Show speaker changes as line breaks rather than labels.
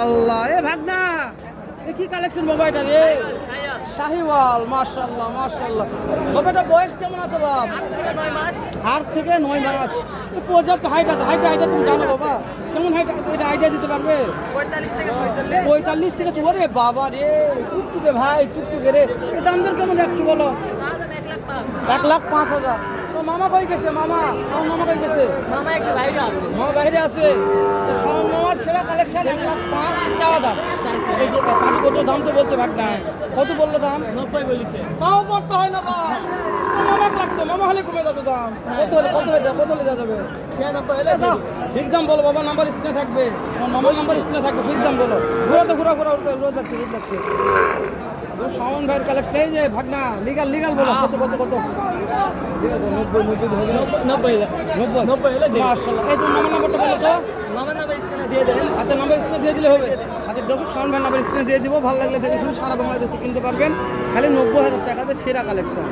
আল্লাহ এ ভাগনা এ কি কালেকশন মোবাইলটা রে শাহিওয়াল মাশাআল্লাহ মাশাআল্লাহ মোবাইলটা বয়স কেমন আছে বাপ 8 থেকে 9 মাস পর্যাপ্ত হাইট তুমি জানো বাবা কেমন হাইট এটা আইডিয়া দিতে পারবে 45 থেকে ওরে বাবা রে টুকটুকে ভাই টুকটুকে রে এর দাম দর কেমন রাখছো বলো 1,05,000 তো মামা কই গেছে মামা কই গেছে
মামা একটু বাইরে আছে
মামা বাইরে আছে তো শাওন মামার সেরা কালেকশন 1,05,000 চাওয়া দাম এই যে পানি কত দাম তো বলছে ভাগনা কত বললো দাম
90 বলিছে
তাও পড়তে হয় না বা মামা লাগতো মামা হলে কমে যেত দাম কত হলে দেওয়া যাবে
96 হলে দাও
ঠিক দাম বলো বাবা নাম্বার স্ক্রিনে থাকবে আমার মামার নাম্বার স্ক্রিনে থাকবে ঠিক দাম বলো ঘোরা রোজ যাচ্ছে শাওন ভাইয়ের কালেকশন এই যে ভাগনা লিগাল বলো কত
90 হলে দে
মাশাআল্লাহ এই তো মামার নাম্বারটা বলো তো
মামার নাম্বার স্ক্রিনে দিয়ে দেন
হাতে নাম্বার স্ক্রিনে দিয়ে দিলে হবে হাতে দর্শক শাওন ভাইয়ের নাম্বার স্ক্রিনে দিয়ে দিব ভালো লাগলে দেখে শুনে সারা বাংলাদেশে কিনতে পারবেন খালি 90,000 টাকাতে সেরা কালেকশন